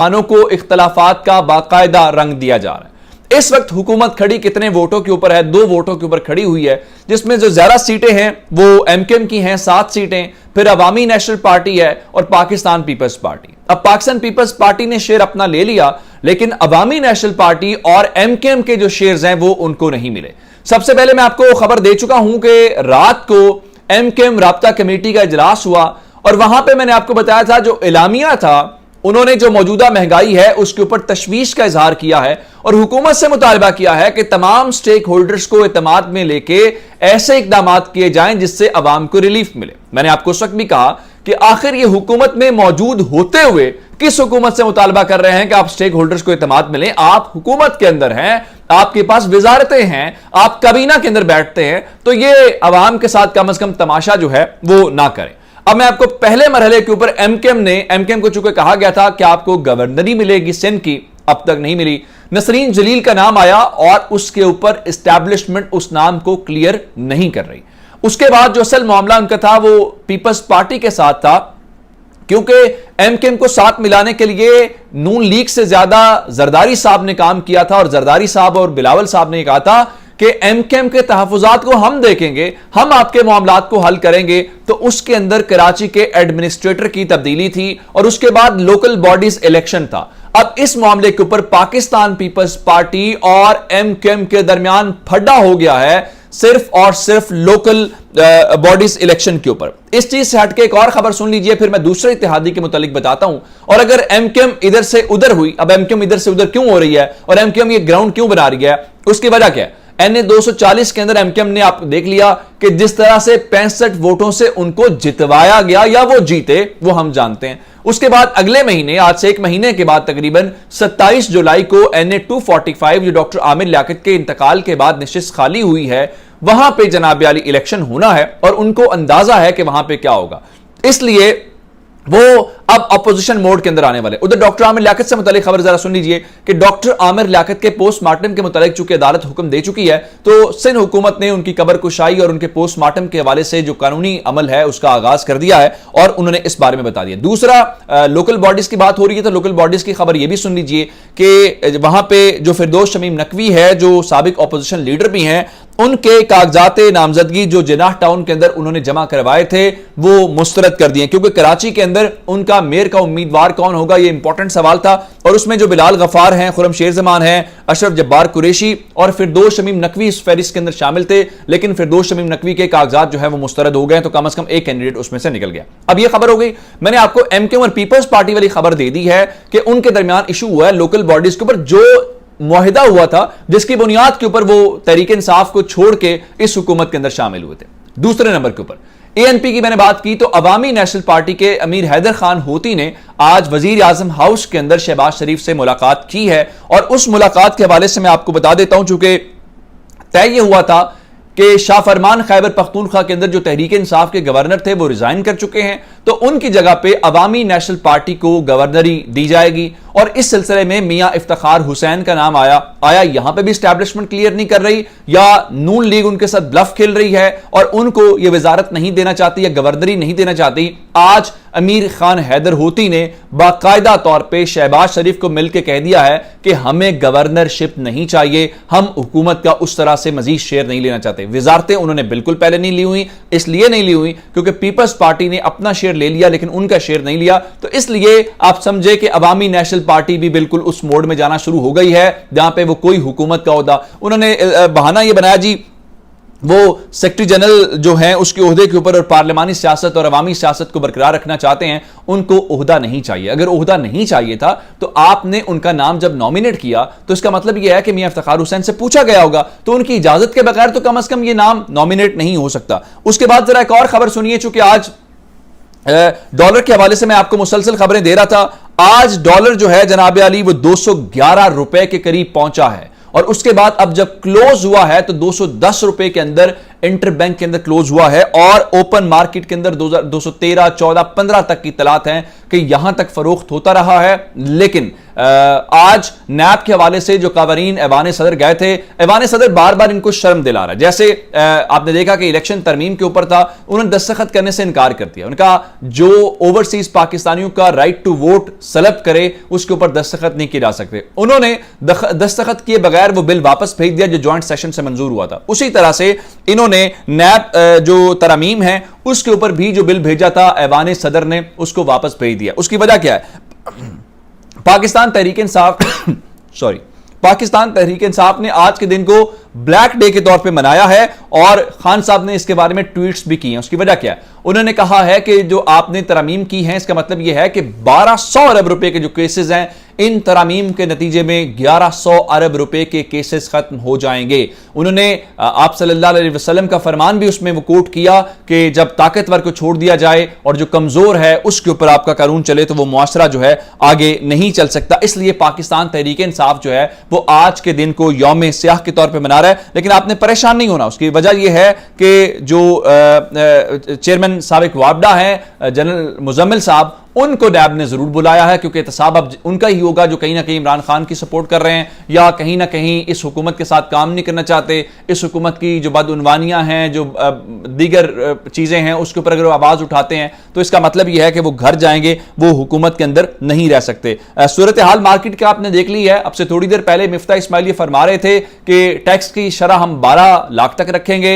खानों को इख्तलाफात का बाकायदा रंग दिया जा रहा है। इस वक्त हुकूमत खड़ी कितने वोटों के ऊपर है? 2 वोटों के ऊपर खड़ी हुई है, जिसमें जो ज्यादा सीटें हैं वो एमकेएम की हैं 7 सीटें, फिर अवामी नेशनल पार्टी है और पाकिस्तान पीपल्स पार्टी। अब पाकिस्तान पीपल्स पार्टी ने शेयर अपना ले लिया, लेकिन अवामी नेशनल पार्टी और एमकेएम के जो शेयर्स हैं वो उनको नहीं मिले। सबसे पहले मैं आपको खबर दे चुका हूं कि रात को एमकेएम राब्ता कमेटी का इजलास हुआ और वहां पे मैंने आपको बताया था जो एलामिया था, उन्होंने जो मौजूदा महंगाई है उसके ऊपर तशवीश का इजहार किया है और हुकूमत से मुतालबा किया है कि तमाम स्टेक होल्डर्स को एतमाद में लेके ऐसे इकदाम किए जाएं जिससे अवाम को रिलीफ मिले। मैंने आपको उस वक्त भी कहा कि आखिर ये हुकूमत में मौजूद होते हुए किस हुकूमत से मुतालबा कर रहे हैं कि आप स्टेक होल्डर्स को एतमाद मिले? आप हुकूमत के अंदर हैं, आपके पास वजारतें हैं, आप काबीना के अंदर बैठते हैं, तो ये अवाम के साथ कम से कम तमाशा जो है वो ना करें। अब मैं आपको पहले मरहले के ऊपर एमकेएम को चूंकि कहा गया था कि आपको गवर्नरी मिलेगी सिंध की, अब तक नहीं मिली। नसरीन जलील का नाम आया और उसके ऊपर एस्टैब्लिशमेंट उस नाम को क्लियर नहीं कर रही। उसके बाद जो असल मामला उनका था वो पीपल्स पार्टी के साथ था, क्योंकि एमकेएम को साथ मिलाने के लिए नून लीग से ज्यादा जरदारी साहब ने काम किया था और जरदारी साहब और बिलावल साहब ने कहा था कि एमकेएम के तहफुजात को हम देखेंगे, हम आपके मामलात को हल करेंगे। तो उसके अंदर कराची के एडमिनिस्ट्रेटर की तब्दीली थी और उसके बाद लोकल बॉडीज इलेक्शन था। अब इस मामले के ऊपर पाकिस्तान पीपल्स पार्टी और एमकेएम के दरमियान फड्डा हो गया है सिर्फ और सिर्फ लोकल बॉडीज इलेक्शन के ऊपर। इस चीज से हटके एक और खबर सुन लीजिए, फिर मैं दूसरे इत्तेहादी के मुतालिक बताता हूं। और अगर एमकेएम इधर से उधर हुई, अब एमकेएम इधर से उधर क्यों हो रही है और एमकेएम ये ग्राउंड क्यों बना रही है, उसकी वजह क्या है? NA 240 के अंदर एमकेएम ने आप देख लिया कि जिस तरह से 65 वोटों से उनको जितवाया गया या वो जीते वो हम जानते हैं। उसके बाद अगले महीने, आज से 1 महीने के बाद तकरीबन 27 जुलाई को NA 245 जो डॉक्टर आमिर लियाकत के इंतकाल के बाद निशिस्त खाली हुई है, वहां पे जनाब आली इलेक्शन होना है और उनको अंदाजा है कि वहां पे क्या होगा, इसलिए वो अब अपोजिशन मोड के अंदर आने वाले। उधर डॉक्टर आमिर लियाकत से मुतालिक खबर जरा सुन लीजिए कि डॉक्टर आमिर लियाकत के पोस्टमार्टम के मुतालिक चूंकि अदालत हुक्म दे चुकी है, तो सिंध हुकूमत ने उनकी कब्र कुशाई और उनके पोस्टमार्टम के हवाले से जो कानूनी अमल है उसका आगाज कर दिया है और उन्होंने इस बारे में बता दिया। दूसरा, लोकल बॉडीज की बात हो रही है, तो लोकल बॉडीज की खबर यह भी सुन लीजिए कि वहां पे जो फिरदौस शमीम नकवी है, जो साबिक अपोजिशन लीडर भी हैं, उनके कागजात नामजदगी जो जिनाह टाउन के अंदर उन्होंने जमा करवाए थे वो मुस्तरद कर दिए, क्योंकि कराची के अंदर उनका मेयर का उम्मीदवार कौन होगा ये इंपॉर्टेंट सवाल था। और उसमें जो बिलाल गफार हैं, खुरम शेर जमान हैं, अशरफ जब्बार कुरैशी और फिरदौस शमीम नकवी इस फहरिस्त के अंदर शामिल थे, लेकिन फिरदौस शमीम नकवी के कागजात जो है वो मुस्तरद हो गए, तो कम से कम एक कैंडिडेट उसमें से निकल गया। अब ये खबर हो गई। मैंने आपको एमकेएम और पीपल्स पार्टी वाली खबर दे दी है कि उनके दरमियान इशू हुआ है लोकल बॉडीज के ऊपर, जो मुआहिदा हुआ था जिसकी बुनियाद के ऊपर वो तहरीक इंसाफ को छोड़ के इस हुकूमत के अंदर शामिल हुए थे। दूसरे नंबर के ऊपर एएनपी की मैंने बात की, तो अवामी नेशनल पार्टी के अमीर हैदर खान होती ने आज वजीर आजम हाउस के अंदर शहबाज शरीफ से मुलाकात की है और उस मुलाकात के हवाले से मैं आपको बता देता हूं, चूंकि तय यह हुआ था कि शाह फरमान खैबर पख्तूनख्वा के अंदर जो तहरीक इंसाफ के गवर्नर थे वो रिजाइन कर चुके हैं, तो उनकी जगह पे अवामी नेशनल पार्टी को गवर्नरी दी जाएगी। और इस सिलसिले में मियां इफ्तिखार हुसैन का नाम आया। यहां पे भी एस्टैब्लिशमेंट क्लियर नहीं कर रही या नून लीग उनके साथ ब्लफ खेल रही है और उनको यह वजारत नहीं देना चाहती या गवर्नरी नहीं देना चाहती। आज अमीर खान हैदर होती ने बाकायदा तौर पर शहबाज शरीफ को मिलकर कह दिया है कि हमें गवर्नरशिप नहीं चाहिए, हम हुकूमत का उस तरह से मजीद शेयर नहीं लेना चाहते। वजारतें उन्होंने बिल्कुल पहले नहीं ली हुई, इसलिए नहीं ली हुई क्योंकि पीपल्स पार्टी ने अपना शेयर ले लिया लेकिन उनका शेयर नहीं लिया। तो इसलिए आप समझे कि अवामी नेशनल पार्टी भी बिल्कुल उस मोड में जाना शुरू हो गई है जहां पे वो कोई हुकूमत का ओहदा, उन्होंने बहाना ये बनाया जी वो सेक्रेटरी जनरल जो है उसके ओहदे के ऊपर और पार्लिमानी सियासत और अवामी सियासत को बरकरार रखना चाहते हैं, उनको ओहदा नहीं चाहिए। अगर ओहदा नहीं चाहिए था तो आपने उनका नाम जब नॉमिनेट किया तो इसका मतलब यह है कि मियां इफ्तिखार हुसैन से पूछा गया होगा, तो उनकी इजाजत के बगैर तो कम से कम यह नाम नॉमिनेट नहीं हो सकता। उसके बाद जरा एक और खबर सुनिए, चूंकि आज डॉलर के हवाले से मैं आपको मुसलसल खबरें दे रहा था। आज डॉलर जो है जनाब अली वो 211 रुपए के करीब पहुंचा है और उसके बाद अब जब क्लोज हुआ है तो 210 रुपए के अंदर इंटरबैंक के अंदर क्लोज हुआ है और ओपन मार्केट के अंदर 213, 14, 15 तक की तलात है कि यहां तक फरोख्त होता रहा है। लेकिन आज नैब के हवाले से जो कावरीन ऐवान सदर गए थे, ऐवान सदर बार बार इनको शर्म दिला रहा है। जैसे आपने देखा कि इलेक्शन तरमीम के ऊपर था, उन्होंने दस्तखत करने से इनकार कर दिया। उनका जो ओवरसीज पाकिस्तानियों का राइट टू वोट सलब करे उसके ऊपर दस्तखत नहीं किए जा सकते। उन्होंने दस्तखत किए बगैर वो बिल वापस भेज दिया जो ज्वाइंट सेशन से मंजूर हुआ था। उसी तरह से इन्होंने नैब जो तरमीम है उसके ऊपर भी जो बिल भेजा था ऐवान सदर ने उसको वापस भेज दिया। उसकी वजह क्या है? पाकिस्तान तहरीक इंसाफ पाकिस्तान तहरीक इंसाफ ने आज के दिन को ब्लैक डे के तौर पे मनाया है और खान साहब ने इसके बारे में ट्वीट्स भी किए हैं। उसकी वजह क्या है? उन्होंने कहा है कि जो आपने तरमीम की है इसका मतलब यह है कि 1200 अरब रुपए के जो केसेस हैं, इन तरमीम के नतीजे में 1100 अरब रुपए के केसेस खत्म हो जाएंगे। उन्होंने आप सल्लल्लाहु अलैहि वसल्लम का फरमान भी उसमें वो कोट किया कि जब ताकतवर को छोड़ दिया जाए और जो कमजोर है उसके ऊपर आपका कानून चले तो वो मुआशरा जो है आगे नहीं चल सकता। इसलिए पाकिस्तान तहरीक इंसाफ जो है वो आज के दिन को यौम स्याह के तौर पर मना रहा है। लेकिन आपने परेशान नहीं होना, उसकी वजह यह है कि जो चेयरमैन साबिक वाबडा है जनरल मुजम्मिल साहब, उनको नैब ने जरूर बुलाया है क्योंकि एहतसाब अब उनका ही होगा जो कहीं ना कहीं इमरान खान की सपोर्ट कर रहे हैं या कहीं ना कहीं इस हुकूमत के साथ काम नहीं करना चाहते। इस हुकूमत की जो बदउनवानियां हैं, जो दीगर चीजें हैं, उसके ऊपर अगर वो आवाज उठाते हैं तो इसका मतलब यह है कि वो घर जाएंगे, वो हुकूमत के अंदर नहीं रह सकते। सूरत हाल मार्केट का आपने देख ली है। अब से थोड़ी देर पहले मिफ्ता इस्माइल ये फरमा रहे थे कि टैक्स की शरह हम 12 लाख तक रखेंगे।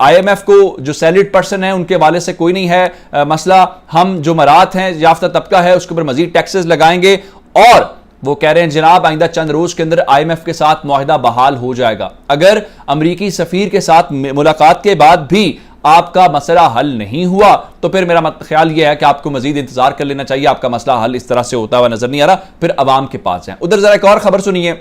IMF को जो सैलरीड पर्सन है उनके वाले से कोई नहीं है मसला, हम जो मरात हैं याफ्ता तबका है उसके ऊपर मजीद टैक्सेस लगाएंगे। और वो कह रहे हैं जनाब आइंदा चंद रोज के अंदर IMF के साथ मुआहिदा बहाल हो जाएगा। अगर अमरीकी सफीर के साथ मुलाकात के बाद भी आपका मसला हल नहीं हुआ तो फिर मेरा ख्याल यह है कि आपको मजीद इंतजार कर लेना चाहिए। आपका मसला हल इस तरह से होता हुआ नजर नहीं आ रहा, फिर अवाम के पास है। उधर जरा एक और खबर सुनिए।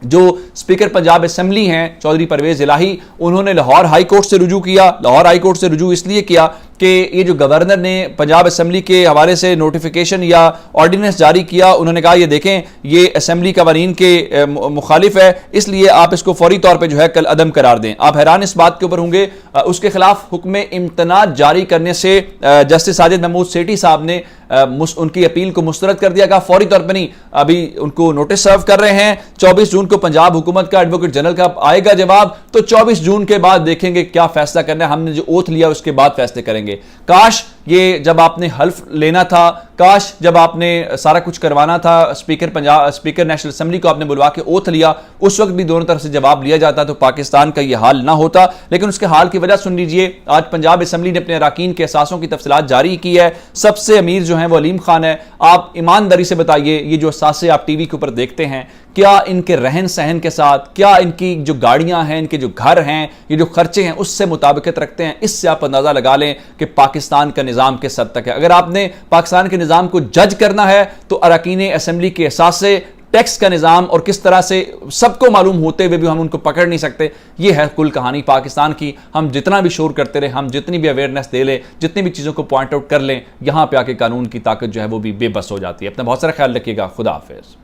जो स्पीकर पंजाब असेंबली हैं चौधरी परवेज इलाही, उन्होंने लाहौर हाई कोर्ट से रुजू किया। लाहौर हाई कोर्ट से रुजू इसलिए किया कि ये जो गवर्नर ने पंजाब असेंबली के हवाले से नोटिफिकेशन या ऑर्डिनेंस जारी किया, उन्होंने कहा ये देखें ये असेंबली कवानीन के मुखालिफ है, इसलिए आप इसको फौरी तौर पे जो है कल अदम करार दें। आप हैरान इस बात के ऊपर होंगे, उसके खिलाफ हुक्म इम्तना जारी करने से जस्टिस साजिद महमूद सेठी साहब ने उनकी अपील को मुस्तरद कर दिया। कहा फौरी तौर पर नहीं, अभी उनको नोटिस सर्व कर रहे हैं। 24 जून को पंजाब हुकूमत का एडवोकेट जनरल का आएगा जवाब, तो 24 जून के बाद देखेंगे क्या फैसला करना है। हमने जो ओथ लिया उसके बाद फैसले करेंगे। काश ये जब आपने हल्फ लेना था, काश जब आपने सारा कुछ करवाना था, स्पीकर नेशनल असेंबली को आपने बुलवा के ओथ लिया, उस वक्त भी दोनों तरफ से जवाब लिया जाता तो पाकिस्तान का यह हाल ना होता। लेकिन उसके हाल की वजह सुन लीजिए। आज पंजाब असेंबली ने अपने अरकान के एहसासों की तफसीलात जारी की है। सबसे अमीर जो है वो अलीम खान है। आप ईमानदारी से बताइए, ये जो एहसास आप टीवी के ऊपर देखते हैं, क्या इनके रहन सहन के साथ, क्या इनकी जो गाड़ियां हैं, इनके जो घर हैं, ये जो खर्चे हैं उससे मुताबिकत रखते हैं? इससे आप अंदाजा लगा लें कि पाकिस्तान का निजाम किस हद तक है। अगर आपने पाकिस्तान के निजाम को जज करना है तो अरकान असेंबली के एहसास से टैक्स का निजाम और किस तरह से सबको मालूम होते हुए भी हम उनको पकड़ नहीं सकते, ये है कुल कहानी पाकिस्तान की। हम जितना भी शोर करते रहे, हम जितनी भी अवेयरनेस दे लें, जितनी भी चीज़ों को पॉइंट आउट कर लें, यहां पे आके कानून की ताकत जो है वो भी बेबस हो जाती है। अपना बहुत सारा ख्याल रखिएगा। खुदा हाफिज।